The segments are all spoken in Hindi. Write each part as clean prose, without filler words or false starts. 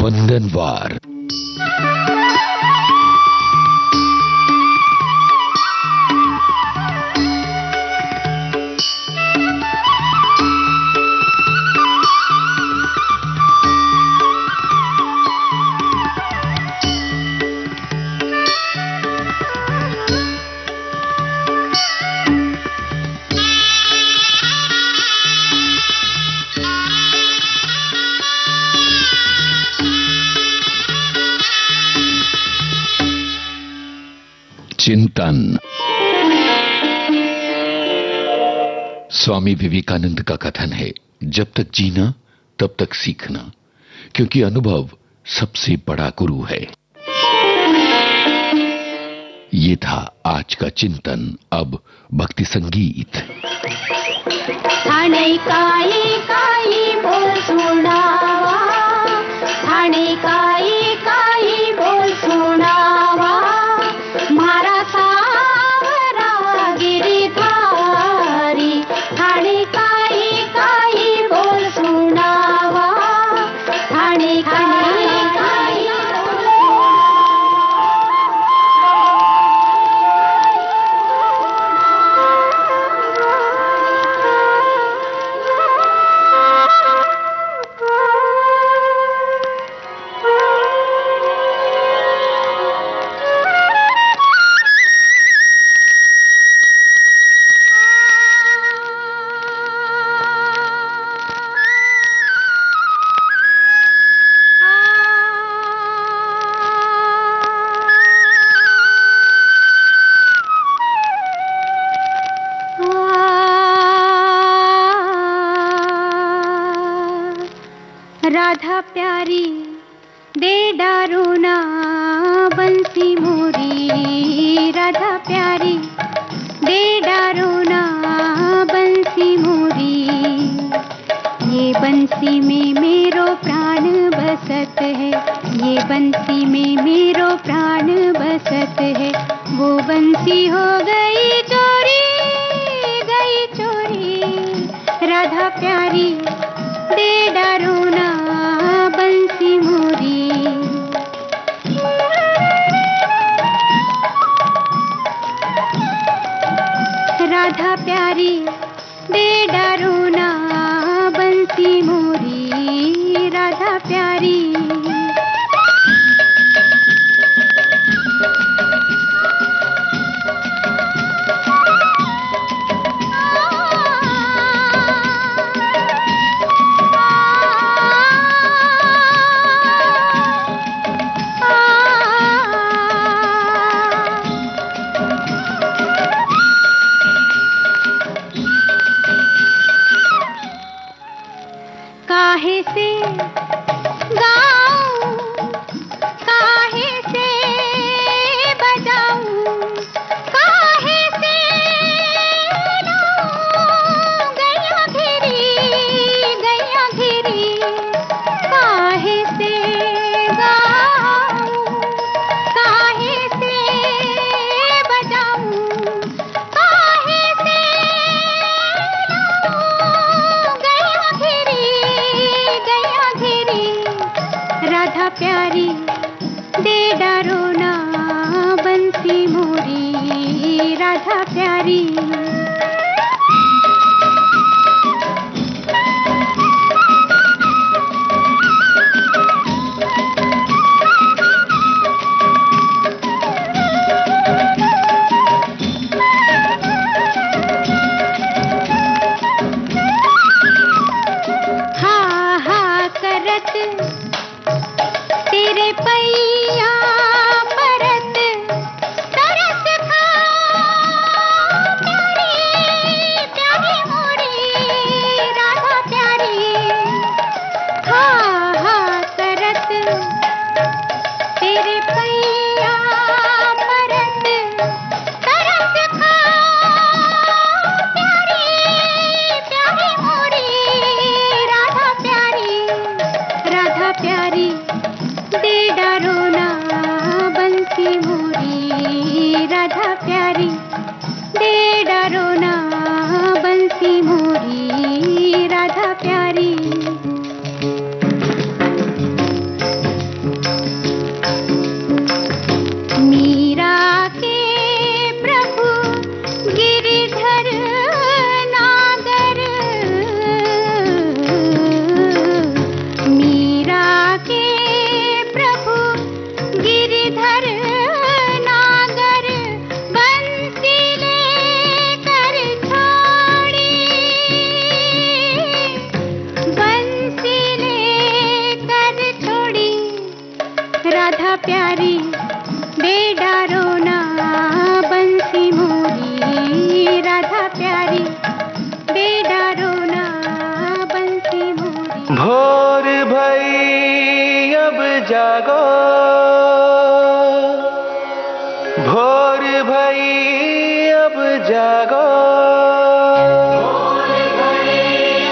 वंदनवार। चिंतन। स्वामी विवेकानंद का कथन है, जब तक जीना तब तक सीखना, क्योंकि अनुभव सबसे बड़ा गुरु है। ये था आज का चिंतन। अब भक्ति संगीत। ठाणे काई काई बोल सुनावा, ठाणे काई काई बोल सुनावा, मारा सावरा गिरधारी, ठाणे काई काई बोल सुनावा, ठाणे काई काई बोल राधा प्यारी दे डारोना बंसी मोरी, राधा प्यारी दे डारोना बंसी मोरी, ये बंसी में मेरो प्राण बसत है, ये बंसी में मेरो प्राण बसत है, वो बंसी हो गई चोरी, गई चोरी, राधा प्यारी दे डारोना बंसी मोरी। राधा प्यारी दे डारोना बंसी मोरी, राधा प्यारी। काहे से गाऊं, काहे से बजाऊं, काहे से लाऊं, गैया घिरी, काहे से गाऊं, काहे से बजाऊं, काहे से लाऊं, गैया घिरी, राधा प्यारी दे डारोना बंसी मोरी, राधा प्यारी। हा हा करत तेरे पैया परत, तरस खा प्यारी, प्यारी मोरी, राधा प्यारी। हा हा करत तेरे पैया परत, तरस खा प्यारी, प्यारी मोरी, राधा प्यारी, राधा प्यारी दे डारोना बंसी मोरी, राधा प्यारी दे डारोना बंसी मोरी, राधा प्यारी। के प्रभु गिरिधर नागर बंसी लेकर छोड़ी, बंसी लेकर छोड़ी। राधा प्यारी बेड़ा रोना बंसी मोरी, राधा प्यारी बेड़ा रोना बंसी मोरी। भोर भई अब जागो, भोर भई अब जागो, भोर भई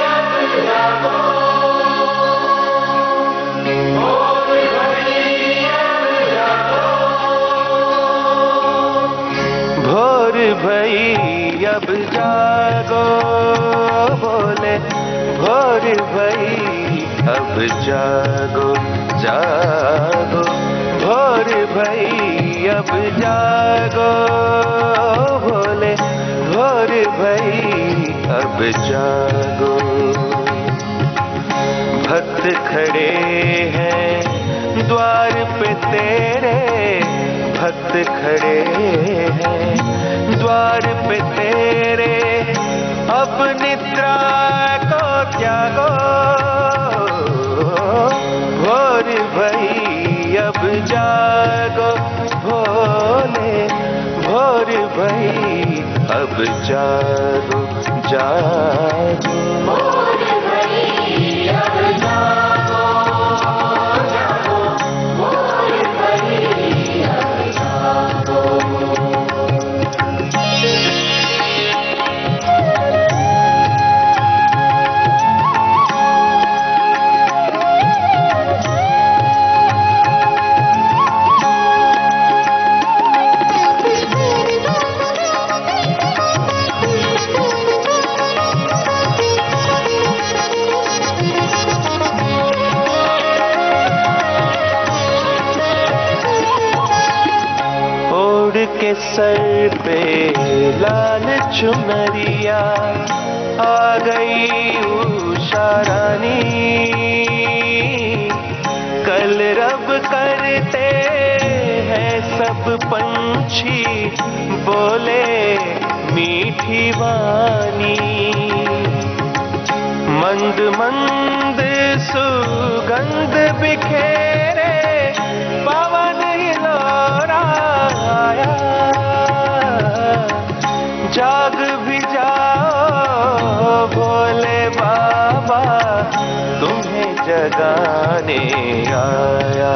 अब जागो, भोर भई अब जागो, भोर भई अब जागो, बोले भोर भई अब जागो, जागो भोर भई अब जागो, बोले भोर भई अब जागो। भक्त खड़े हैं द्वार पे तेरे, भक्त खड़े हैं द्वार पे तेरे, अब निद्रा को त्यागो, भोर भई अब जागो, भोले भोर भई अब जागो, जागो भोर भई अब जागो, जागो भोर भई अब जागो। के सर पे लाल चुनरिया आ गई उषा रानी, कल रब करते हैं सब पंछी बोले मीठी वाणी, मंद मंद सुगंध बिखेरे पवन हिलोरा आया, जाग भी जाओ भोले बाबा तुम्हें जगाने आया,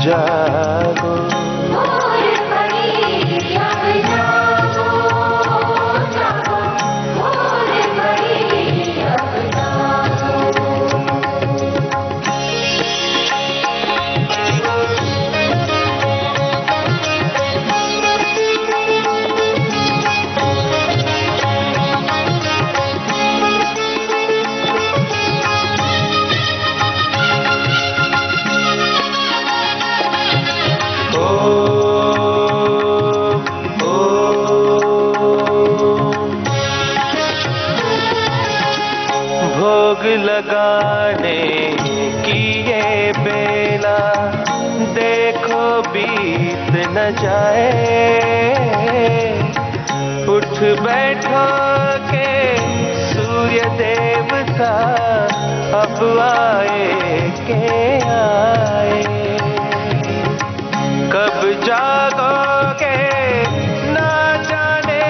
जागो भोर भई अब जागो, जागो भोर भई अब जागो। भोग लगाने की ये बेला देखो बीत न जाए, उठ बैठो के सूर्य देवता अब आए के आए, कब जागोगे ना जाने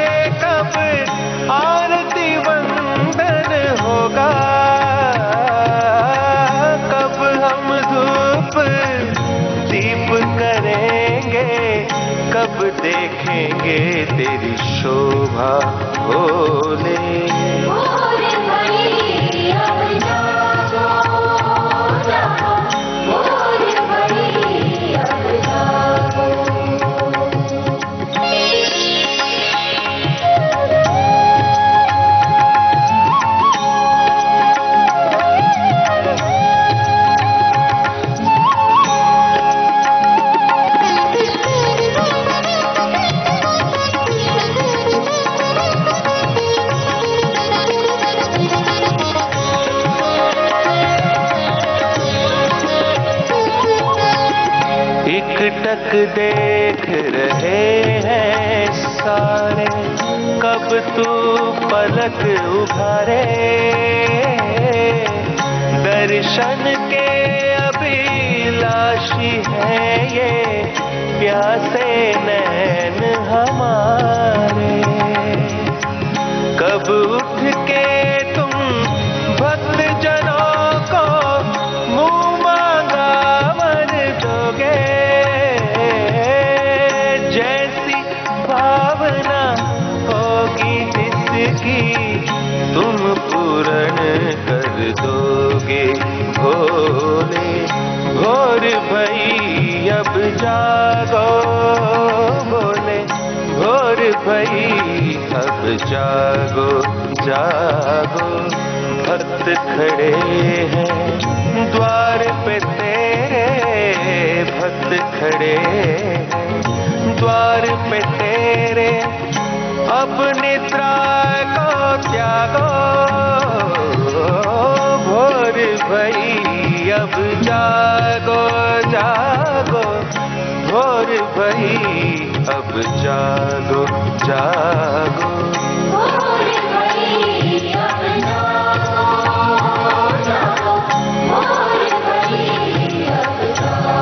कब आरती वंदन होगा, कब हम धूप दीप करेंगे, कब देखेंगे तेरी शोभा भोले। भोर भई अब जागो, जागो भोर भई अब जागो। एकटक देख रहे हैं सारे, कब तू पलक उभारे। दर्शन के अभिलाषी है ये प्यासे नैन हमारे। कब उठ के तुम भक्त जनों को मुंह मांगा वर दोगे। जैसी भावना होगी जिसकी तुम पूर्ण कर दोगे। भोले भोर भई अब जागो, बोले भोर भई अब जागो जागो। भक्त खड़े हैं द्वार पे तेरे, भक्त खड़े हैं द्वार पे तेरे। अब निद्रा को त्यागो, भोर भई अब जागो जागो। भोर भई अब जागो जागो। भोर भई अब जागो जागो। भोर भई अब जागो।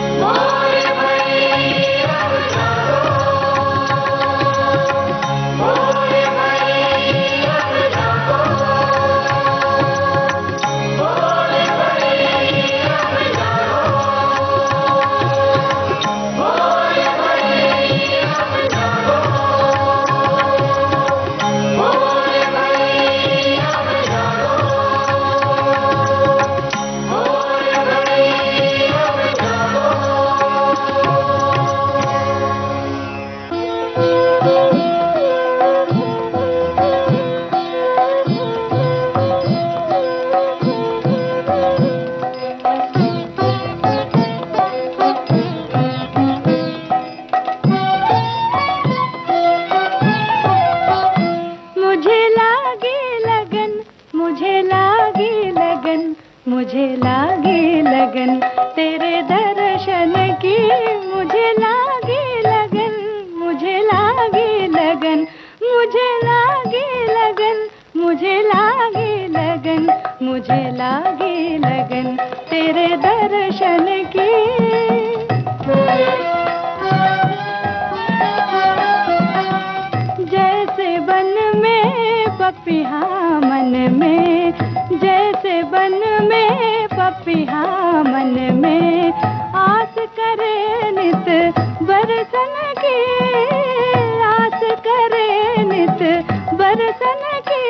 भोर भई अब जागो। भोर भई अब जागो। भोर भई अब मुझे लागी लगन तेरे दर्शन की। मुझे लागी लगन, मुझे लागी लगन, मुझे लागी लगन, मुझे लागी लगन, मुझे लागी लगन तेरे दर्शन की। जैसे बन में पपिहा मन में, जैसे बन में पपिहा मन में आस करे नित बरसन की। आस करे नित बरसन की।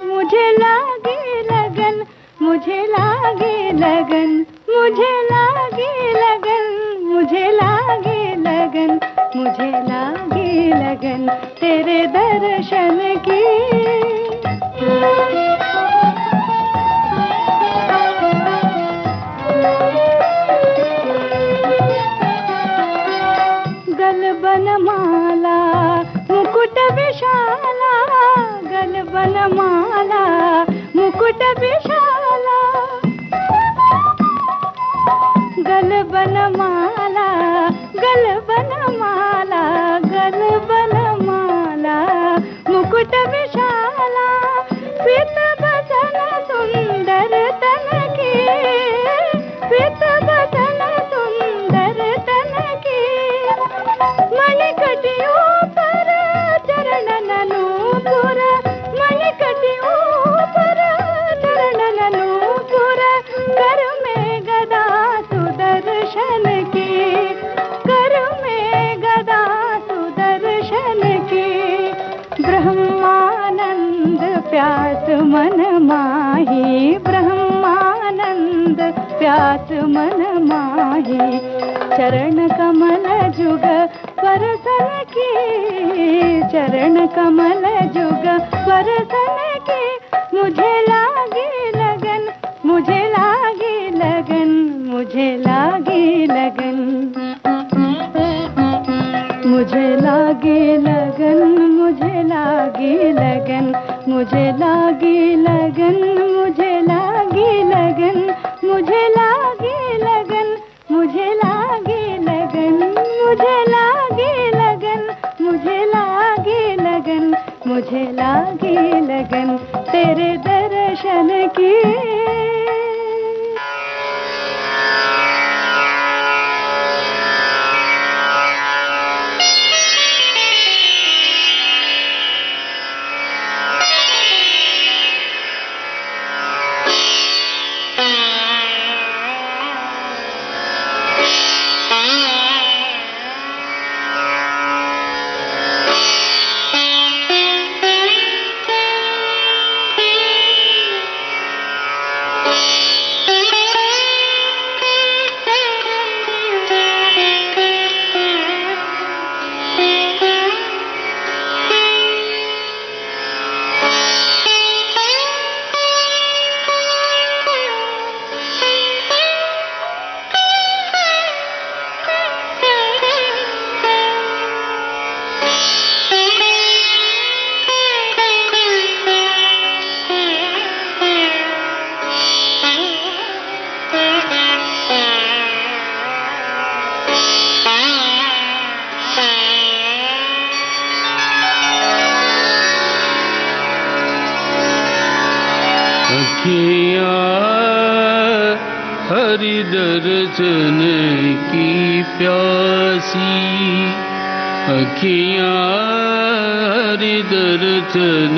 मुझे लागी लगन, मुझे लागी लगन, मुझे लागी लगन, मुझे लागी लगन, मुझे लागी लगन तेरे दर्शन की। गलबनमाला मुकुट विशाला, गलबनमाला मुकुट विशाला। गलबनमाला, गलबनमाला, गलबनमाला मुकुट विशाला। पीत बसन सुंदर तन की, पीत बसन सुंदर तन की। मणिकटियों पर चरणन नूपुर, मणिकटियों पर चरणन नूपुर। कर में गदा सुदर्शन की, कर में गदा सुदर्शन की। ब्रह्मानंद प्यास मन माही, ब्रह्मानंद प्यास मन माही। चरण कमल जुग परसन की, चरण कमल जुग परसन की। मुझे लागी लगन, मुझे लागी लगन, मुझे लागी लगन, मुझे लागी लगन, मुझे लागी लगन, मुझे लागी लगन, मुझे लागी लगन, मुझे लागी लगन। अखियाँ हरि दर्शन की प्यासी, अखियाँ हरि दर्शन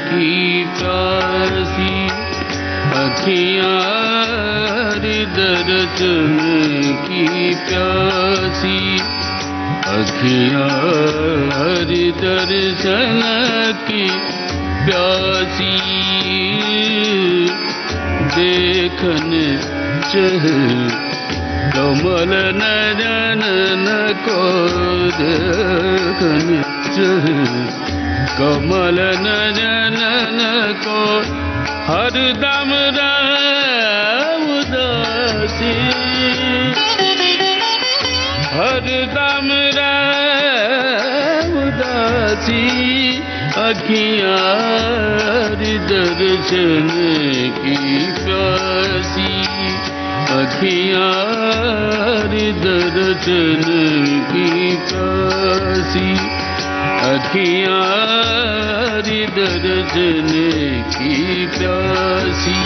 की प्यासी, अखियाँ हरि दर्शन की प्यासी, अखियाँ हरि दर्शन की प्यासी, देखन चह कमल नयन को, देखन चह कमल नयन को, हरदम उदासी, हरदम उदासी, अखियाँ हरि दर्शन की प्यासी, अखियाँ हरि दर्शन की प्यासी, अखियाँ हरि दर्शन की प्यासी।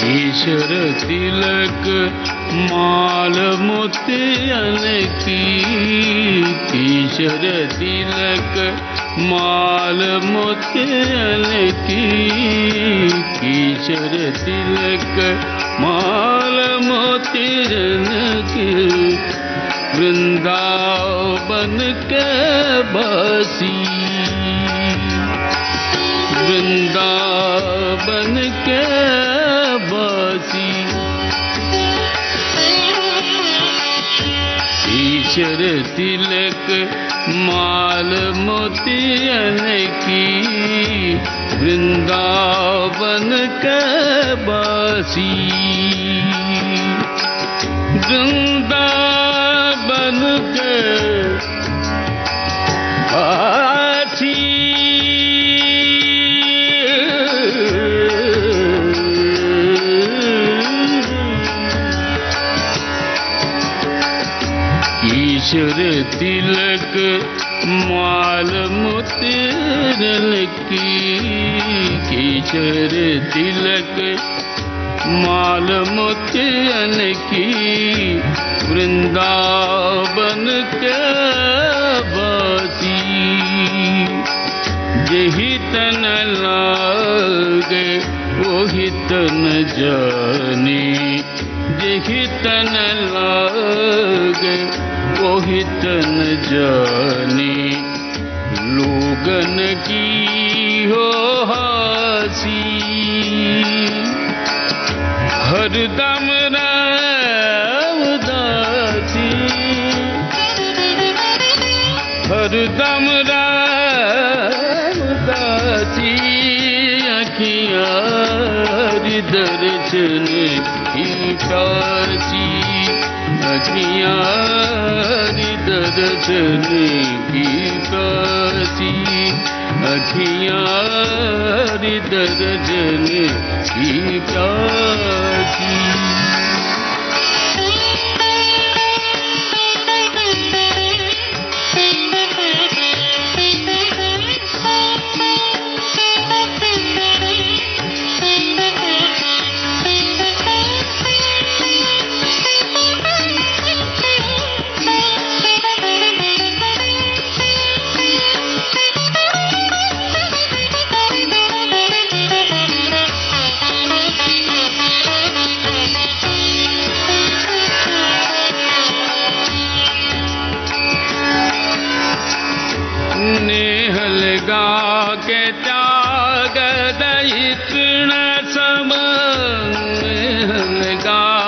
ईश्वर तिलक माल मोतियन की, ईश्वर तिलक माल मोतियन की, ईश्वर तिलक माल मोतियन की, वृंदावन के बासी, वृंदावन के बासी, ईश्वर तिलक माल मोतियन की, वृंदावन के बासी, वृंदावन के बासी, ईश्वर तिलक माल मोतियन की, ईश्वर तिलक माल मोतियन की, वृंदावन के बासी, यही तन लागे वही तन जाने, यही तन लागे वही तन जाने, लोगन की हो हासी, हरदम उदासी, हरदम उदासी, अखियाँ हरि दर्शन की प्यासी, अखियाँ हरि दर्शन की प्यासी, अखियाँ हरि दर्शन की प्यासी। के त्याग दयित्ण सम, लगा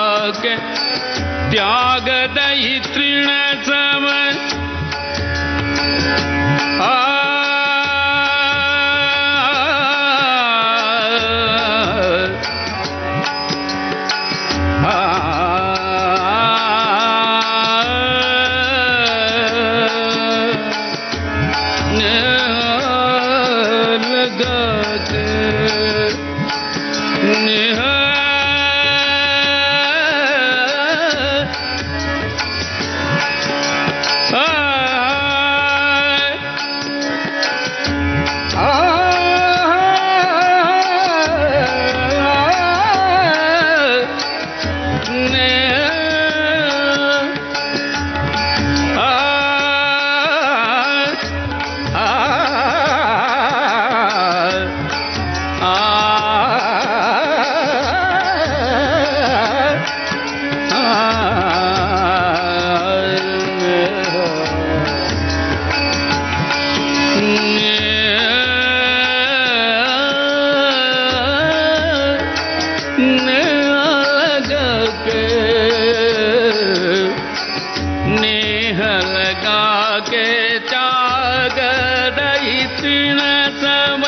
चागदयि तृण सम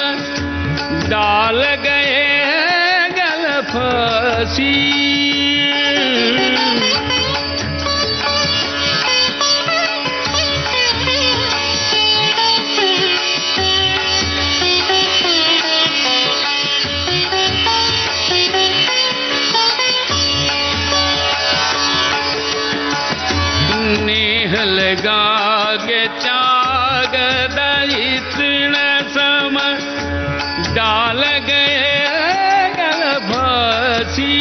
डाल गए गल फांसी नेह लगा के चाग दई तृण सम डाल गए गल फांसी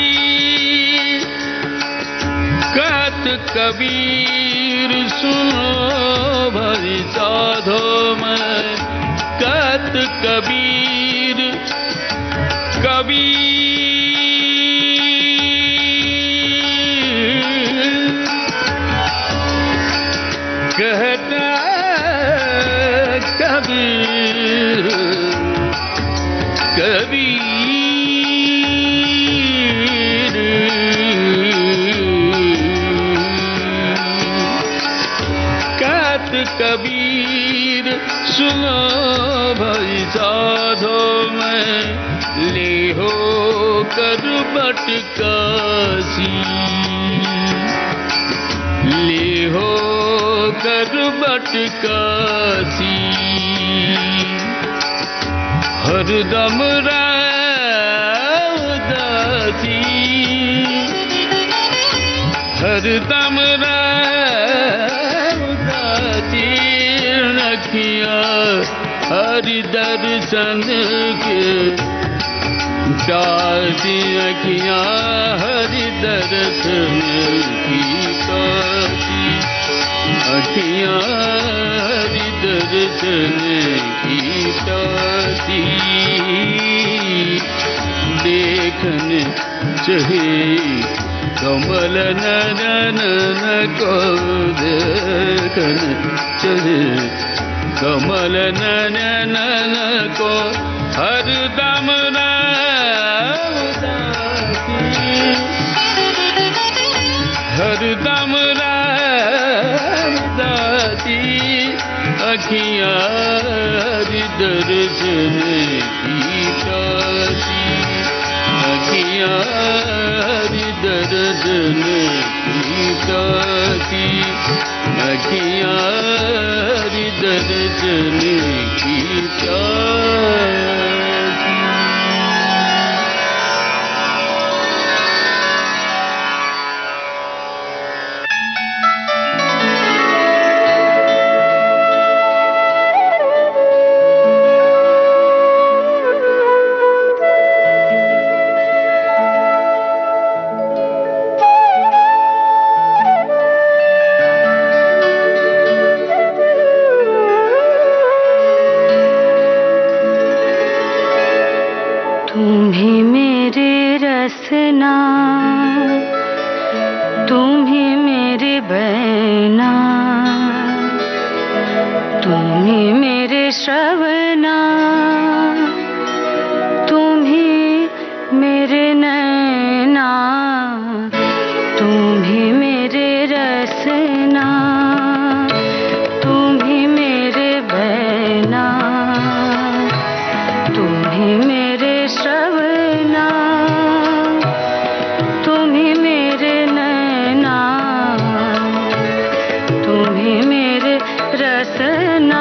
कत कबीर सुनो भरी साधो में कत कबीर कहता कबीर कबीर कहत कबीर सुनो भाई साधो में ले हो कर बटकासी ले हो कर बटकासी हरदम उदासी हरदम उदासी रखिया हरि दर्शन के दासी अखियाँ हरि दर्शन की कासी अखियाँ हरि दर्शन की तासी देखने चहे कमल नयन को देखने चहे कमल नयन को हरदम हरदम दाती अखियाँ हरि दर्शन की तासी अखियाँ हरि दर्शन की तासी अखियाँ हरि दर्शन की तासी। तुम्हें मेरे रसना तुम्हें मेरे बहना तुम्हें मेरे श्रवणा तुम्हें मेरे नैना तुम्हें मेरे रसना, तुम ही मेरे बहना, तुम ही मेरे श्रवना, तुम ही मेरे नैना, तुम ही मेरे रसना।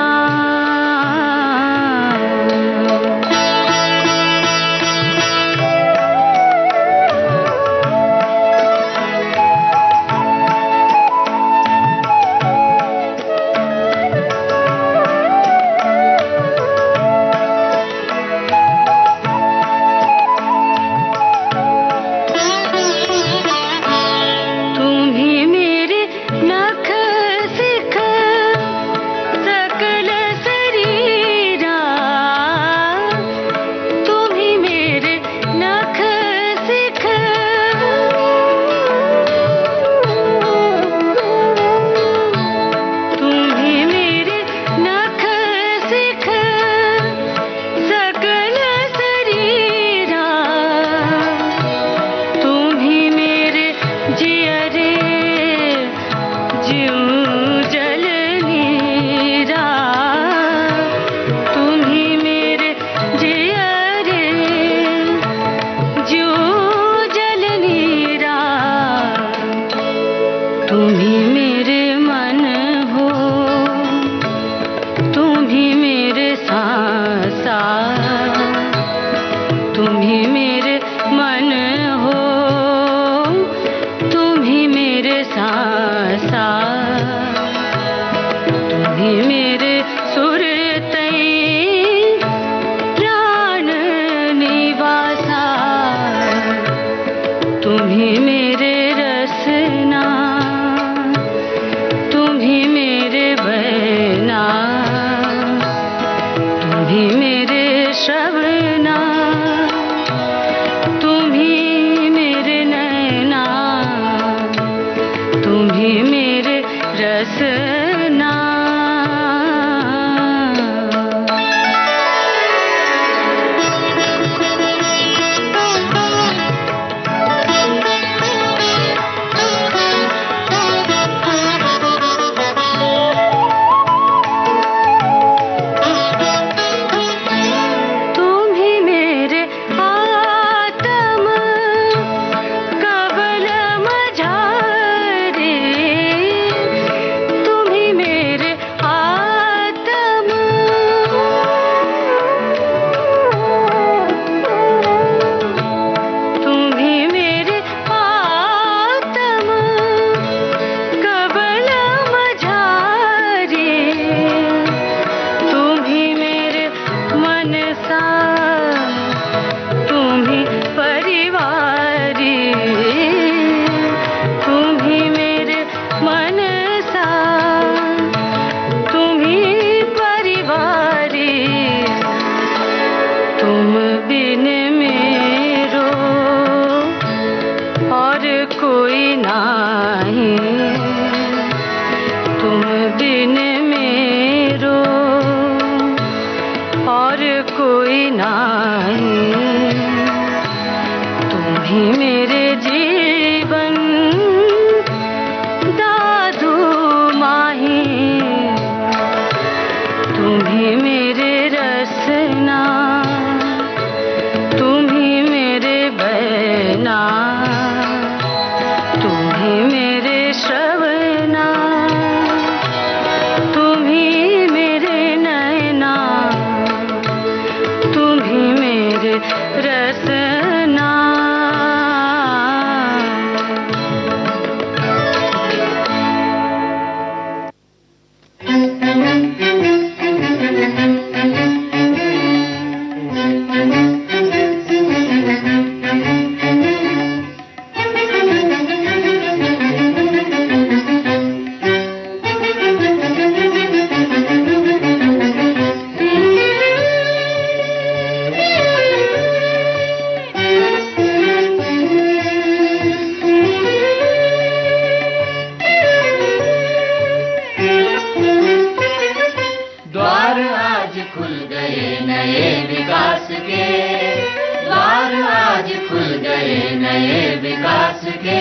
नए विकास के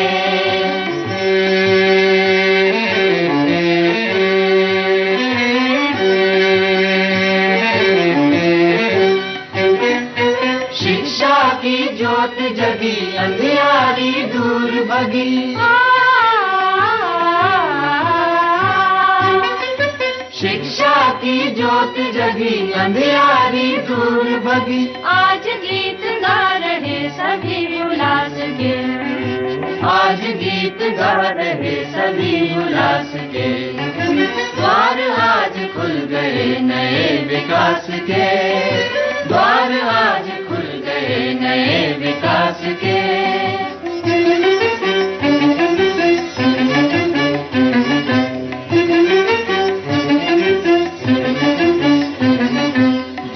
जगी अंधियारी दूर भगी। शिक्षा की ज्योत जगी अंधियारी दूर भगी। आज गीत गा रहे सभी उल्लास के, आज गीत गा रहे सभी उल्लास के। द्वार आज खुल गए नए विकास के, द्वार आज खुल गए नए विकास के।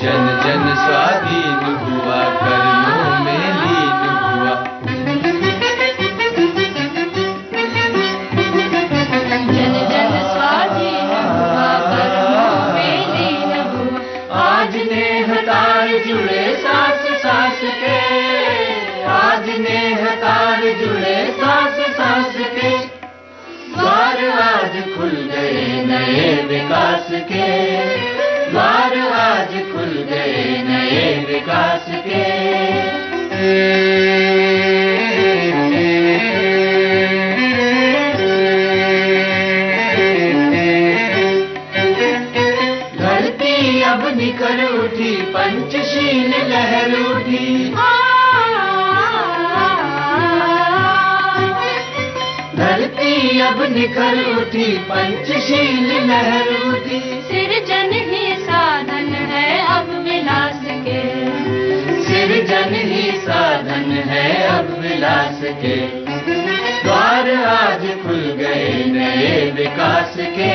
जन जन स्वाधीन हुआ, कर्मों में लीन हुआ। जन जन स्वाधीन हुआ, कर्मों में लीन हुआ। आज नेह तार जुड़े सांस सांस के, आज नेह तार जुड़े सांस सांस के। द्वार आज खुल गए नए विकास के, द्वार आज खुल गए नए विकास के। धरती अब निखर उठी, पंचशील लहर उठी। धरती अब निखर उठी, पंचशील लहर उठी। सृजन ही साधन है अब विलास के, सृजन ही साधन है अब विलास के। द्वार आज खुल गए नए विकास के,